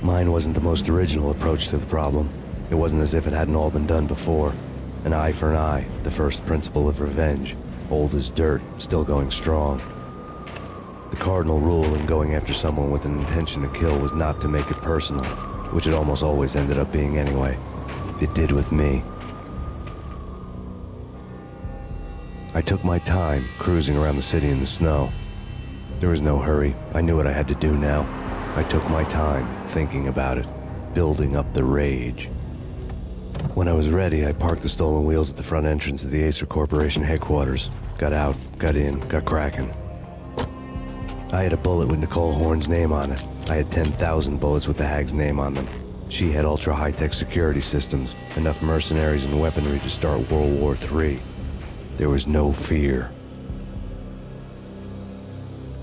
Mine wasn't the most original approach to the problem. It wasn't as if it hadn't all been done before. An eye for an eye, the first principle of revenge. Old as dirt, still going strong. The cardinal rule in going after someone with an intention to kill was not to make it personal, which it almost always ended up being anyway. It did with me. I took my time, cruising around the city in the snow. There was no hurry. I knew what I had to do now. I took my time, thinking about it, building up the rage. When I was ready, I parked the stolen wheels at the front entrance of the Acer Corporation headquarters. Got out, got in, got cracking. I had a bullet with Nicole Horn's name on it. I had 10,000 bullets with the hag's name on them. She had ultra-high-tech security systems, enough mercenaries and weaponry to start World War III. There was no fear.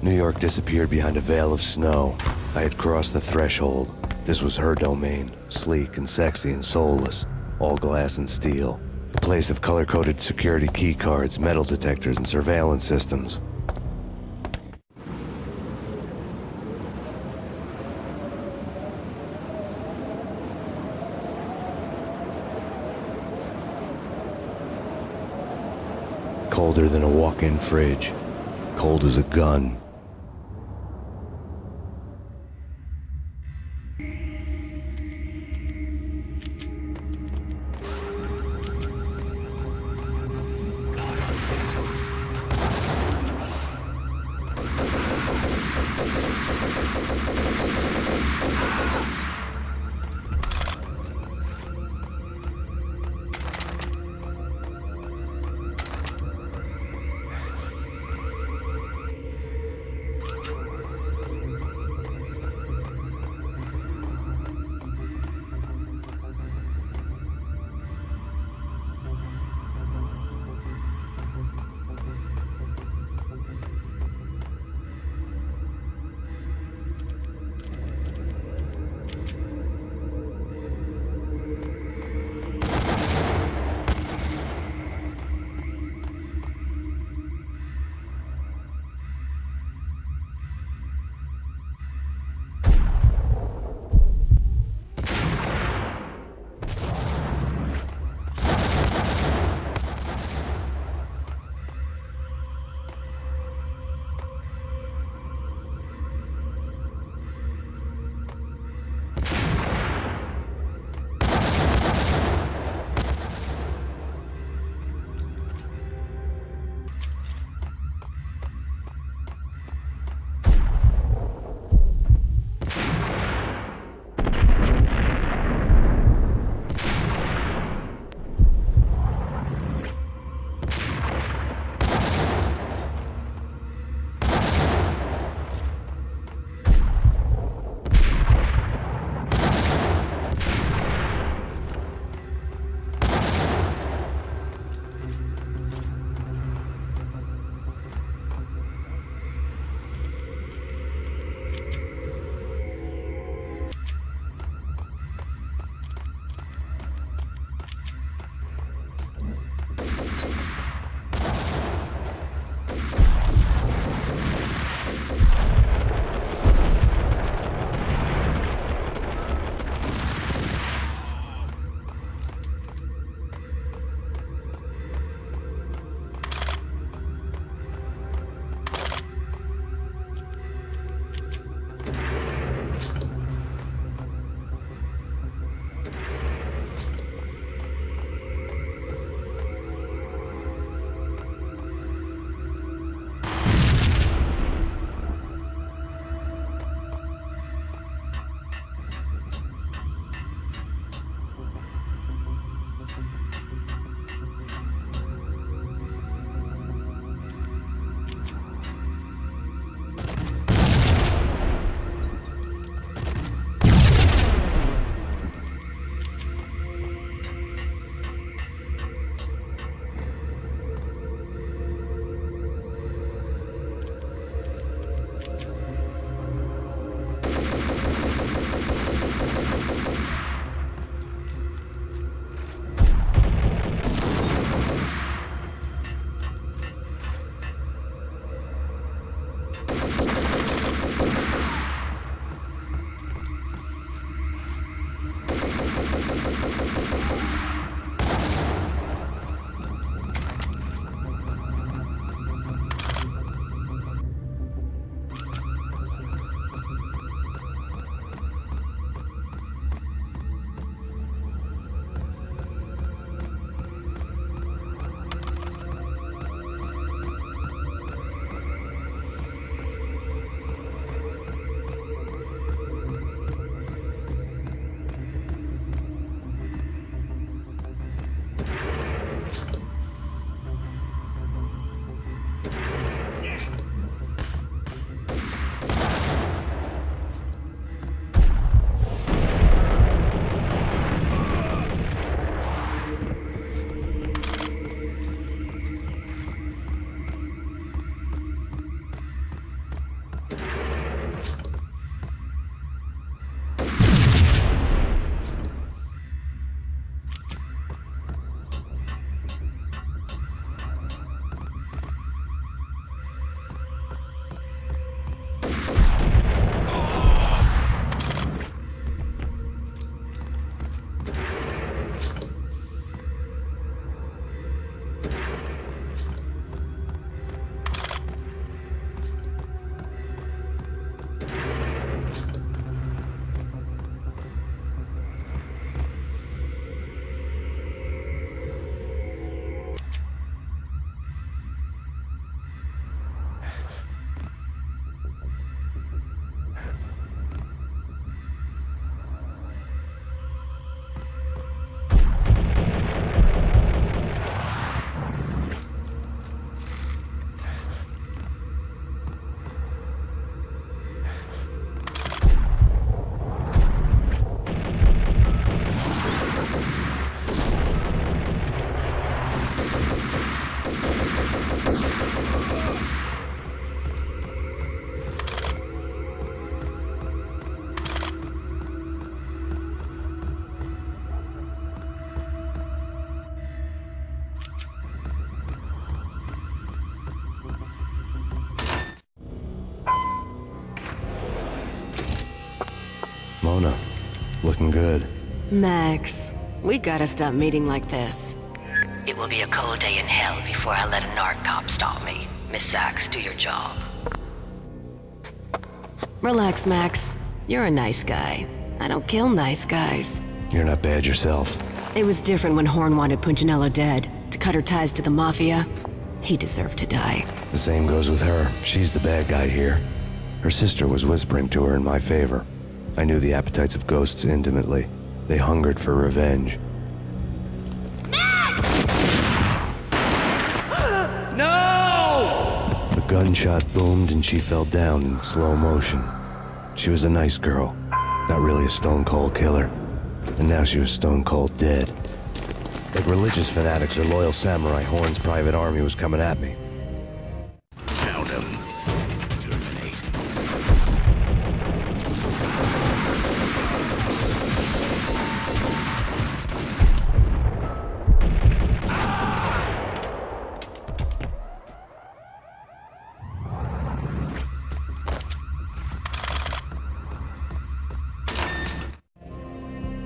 New York disappeared behind a veil of snow. I had crossed the threshold. This was her domain, sleek and sexy and soulless, all glass and steel. A place of color-coded security key cards, metal detectors, and surveillance systems. Colder than a walk-in fridge. Cold as a gun. persona. Looking good. Max, we gotta stop meeting like this. It will be a cold day in hell before I let a narc cop stop me. Miss Sachs, do your job. Relax, Max. You're a nice guy. I don't kill nice guys. You're not bad yourself. It was different when Horn wanted Punchinello dead, to cut her ties to the Mafia. He deserved to die. The same goes with her. She's the bad guy here. Her sister was whispering to her in my favor. I knew the appetites of ghosts intimately. They hungered for revenge. No! A gunshot boomed and she fell down in slow motion. She was a nice girl, not really a stone-cold killer. And now she was stone-cold dead. Like religious fanatics or loyal samurai, Horn's private army was coming at me. Found him. Terminate.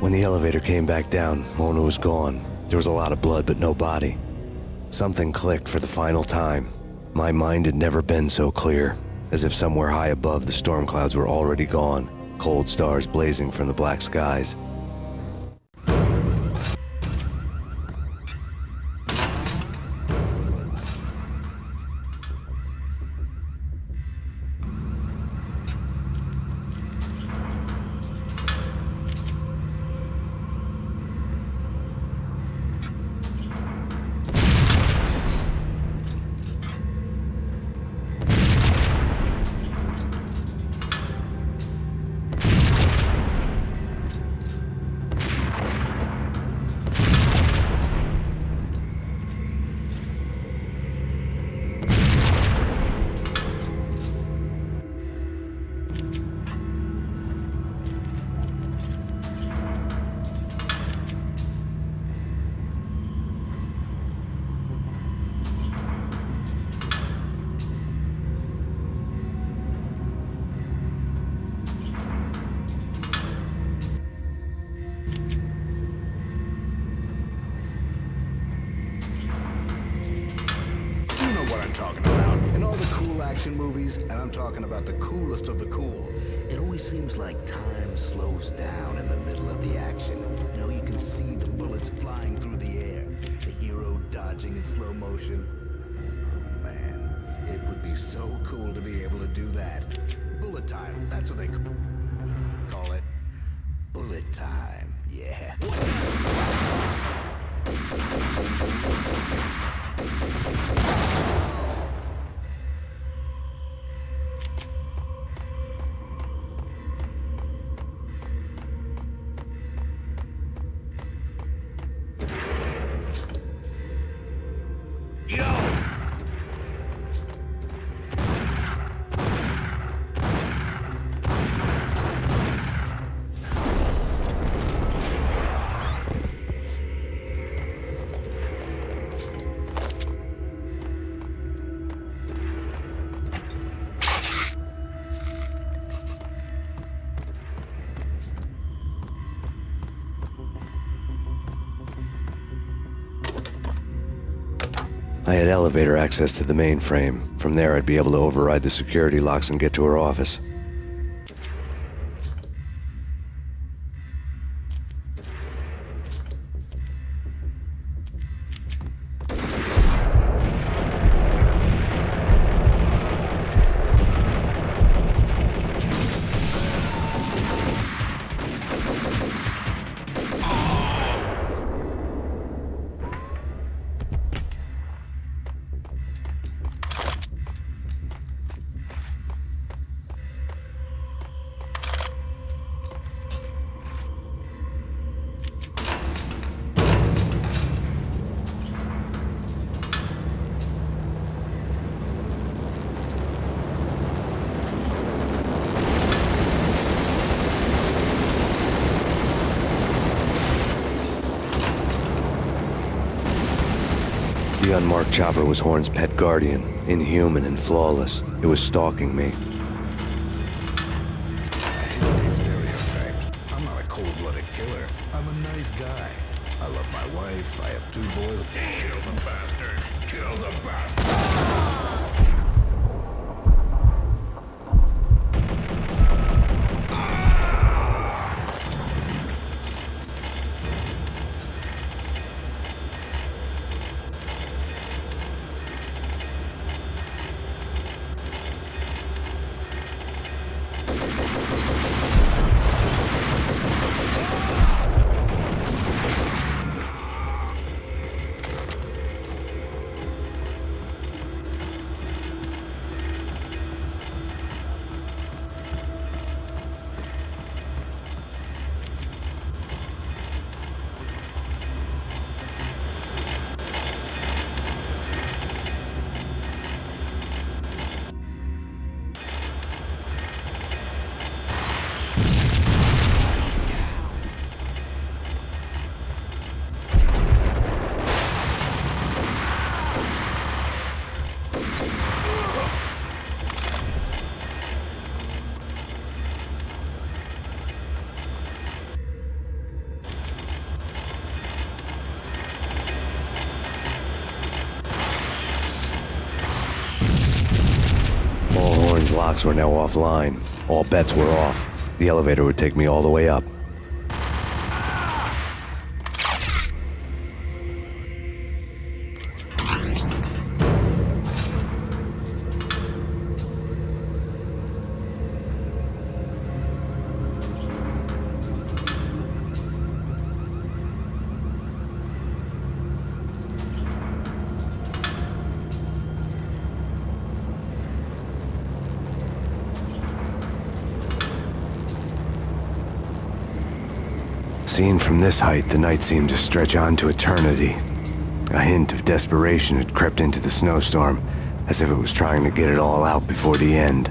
When the elevator came back down, Mona was gone. There was a lot of blood, but no body. Something clicked for the final time. My mind had never been so clear, as if somewhere high above the storm clouds were already gone, cold stars blazing from the black skies. Movies, and I'm talking about the coolest of the cool. It always seems like time slows down in the middle of the action. You know, you can see the bullets flying through the air, the hero dodging in slow motion. Oh man, it would be so cool to be able to do that. Bullet time, that's what they call it. Bullet time, yeah. I had elevator access to the mainframe. From there, I'd be able to override the security locks and get to her office. The unmarked chopper was Horn's pet guardian, inhuman and flawless. It was stalking me. Stereotyped. a killer. I'm a nice guy. I love my wife. I have 2 boys. Kill the bastard! Kill the bastard! Locks were now offline. All bets were off. The elevator would take me all the way up. Seen from this height, the night seemed to stretch on to eternity. A hint of desperation had crept into the snowstorm, as if it was trying to get it all out before the end.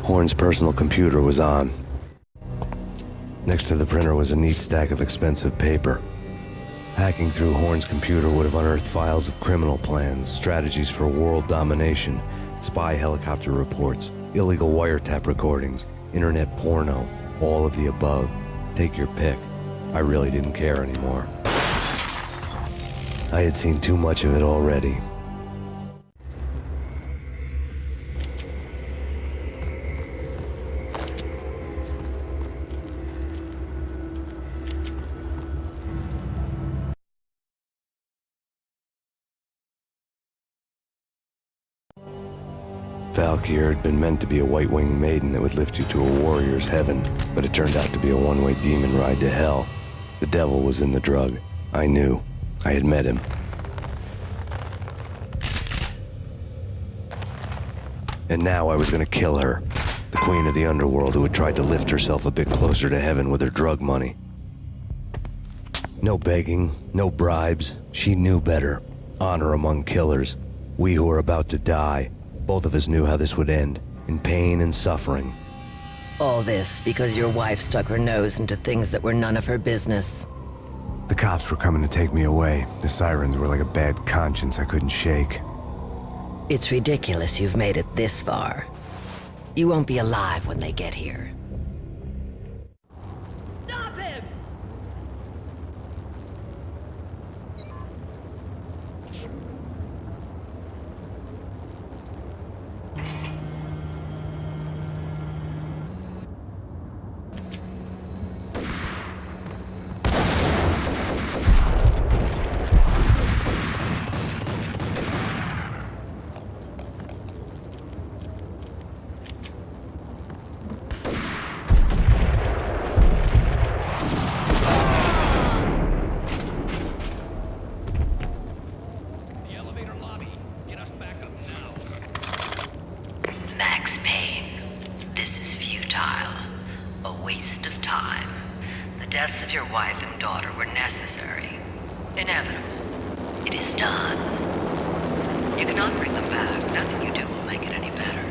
Horn's personal computer was on. Next to the printer was a neat stack of expensive paper. Hacking through Horn's computer would have unearthed files of criminal plans, strategies for world domination, spy helicopter reports, illegal wiretap recordings, internet porno, all of the above. Take your pick. I really didn't care anymore. I had seen too much of it already. Valkyr had been meant to be a white-winged maiden that would lift you to a warrior's heaven, but it turned out to be a one-way demon ride to hell. The devil was in the drug. I knew. I had met him. And now I was gonna kill her, the queen of the underworld who had tried to lift herself a bit closer to heaven with her drug money. No begging, no bribes. She knew better. Honor among killers. We who were about to die. Both of us knew how this would end, in pain and suffering. All this because your wife stuck her nose into things that were none of her business. The cops were coming to take me away. The sirens were like a bad conscience I couldn't shake. It's ridiculous you've made it this far. You won't be alive when they get here. Stop him! Get us back up now. Max Payne, this is futile. A waste of time. The deaths of your wife and daughter were necessary. Inevitable. It is done. You cannot bring them back. Nothing you do will make it any better.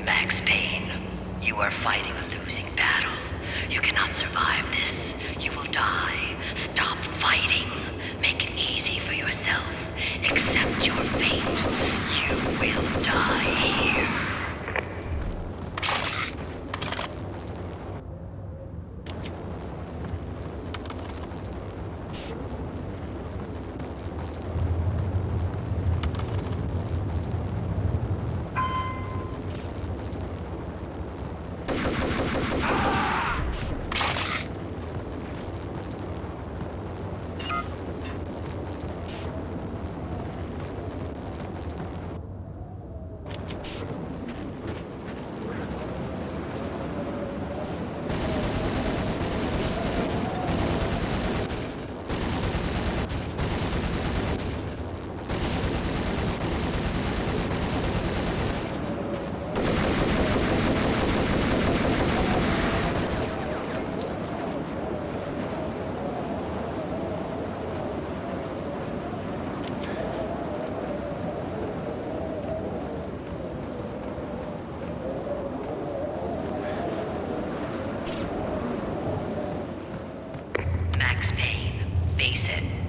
Max Payne, you are fighting a losing battle. You cannot survive this. You will die. Stop fighting. Make it easy for yourself. Accept your fate. You will die here.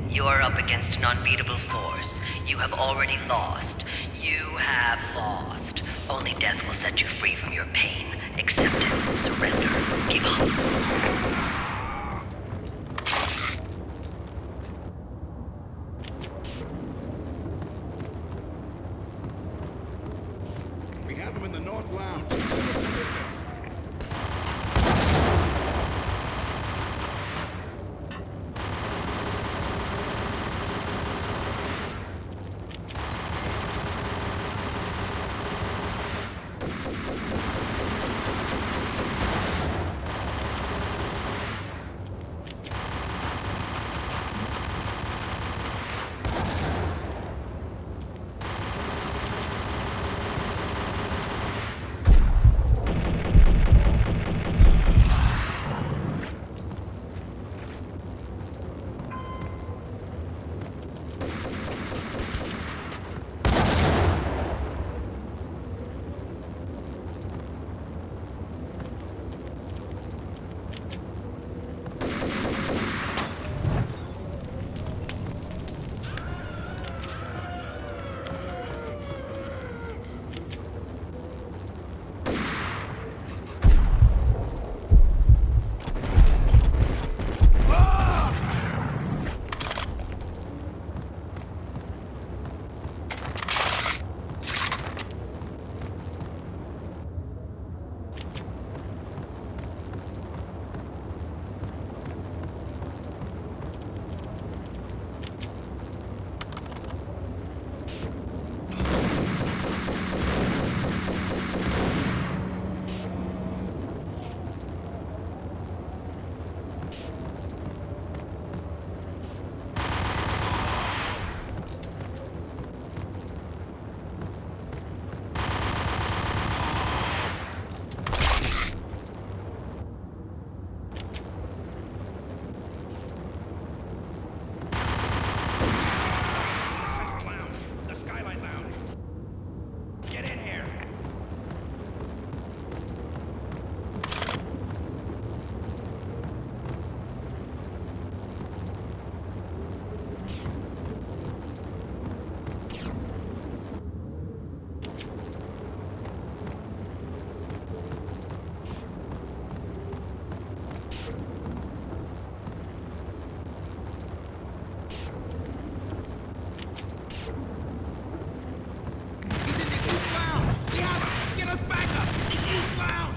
You're up against an unbeatable force. You have already lost. You have lost. Only death will set you free from your pain. Accept it. Surrender. Give up. We have him in the North Lounge. He's in the East Lounge! We have him! Get us back up! The East Lounge!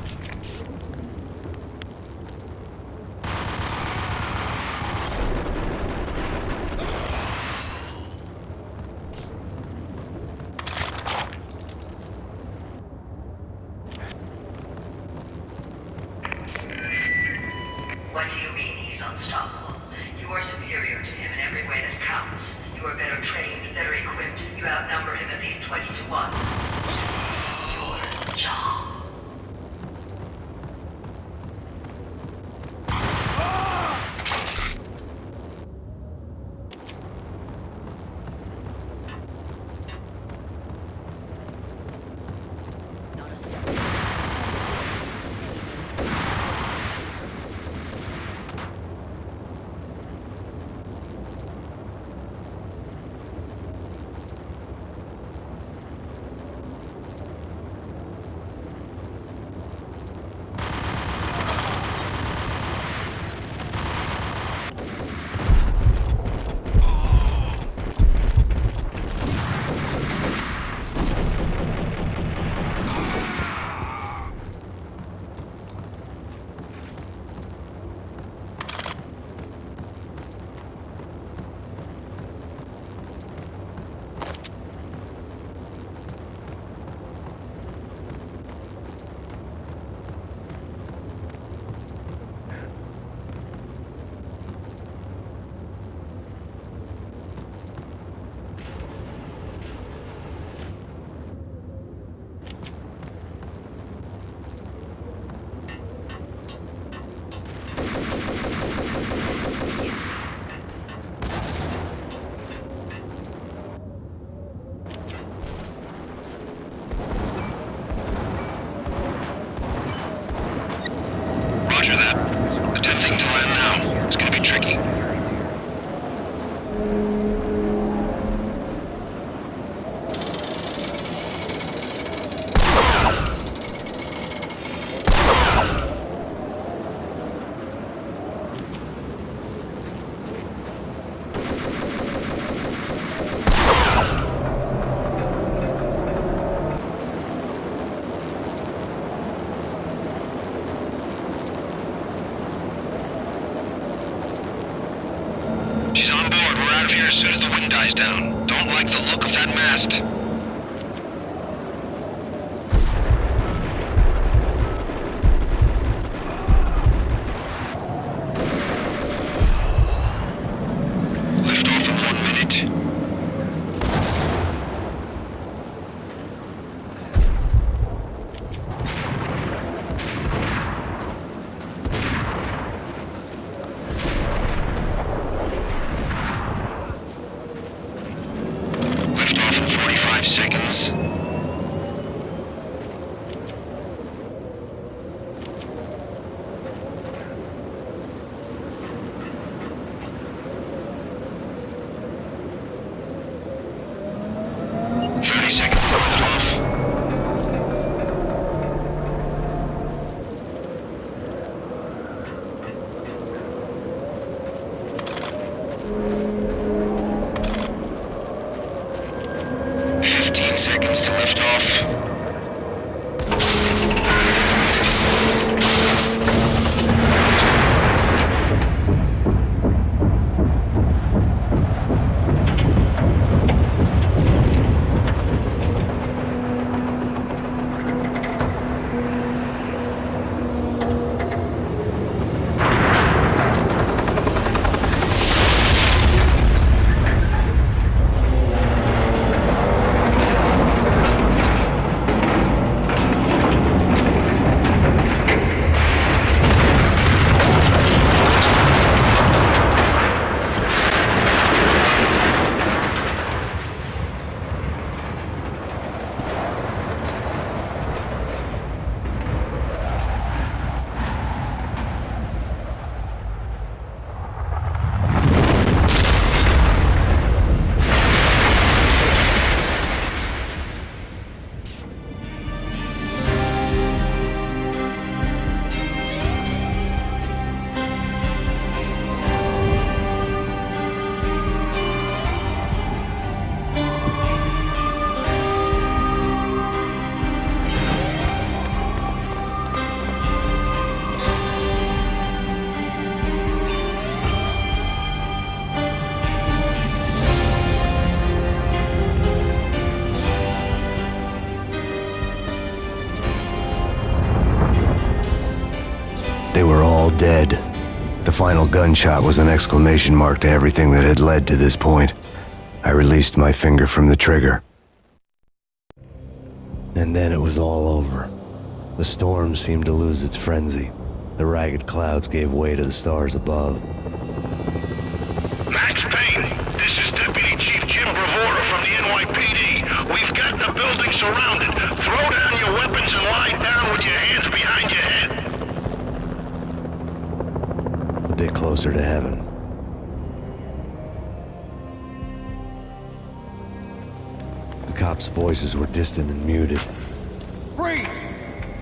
What do you mean he's unstoppable? You are superior to him in every way that counts. You are better trained, better equipped. You outnumber him at least 20 to 1. Your job. Not a step. Roger that. Attempting to land now. It's gonna be tricky. She's on board. We're out of here as soon as the wind dies down. Don't like the look of that mast. Lift off in 1 minute. Lift off in 45 seconds. Seconds to lift off. Seconds to lift off. dead. The final gunshot was an exclamation mark to everything that had led to this point. I released my finger from the trigger. And then it was all over. The storm seemed to lose its frenzy. The ragged clouds gave way to the stars above. Max Payne, this is Deputy Chief Jim Bravura from the NYPD. We've got the building surrounded. Throw down your weapons and lie down with your hands behind your head. A bit closer to heaven. The cops' voices were distant and muted. Freeze!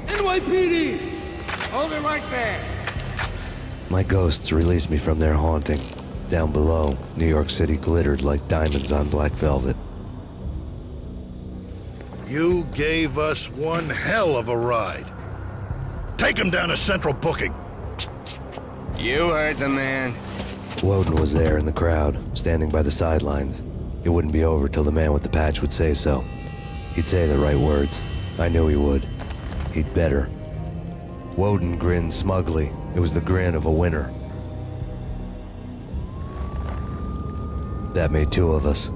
NYPD! Hold it right there! My ghosts released me from their haunting. Down below, New York City glittered like diamonds on black velvet. You gave us one hell of a ride. Take him down to Central Booking. You heard the man. Woden was there in the crowd, standing by the sidelines. It wouldn't be over till the man with the patch would say so. He'd say the right words. I knew he would. He'd better. Woden grinned smugly. It was the grin of a winner. That made two of us.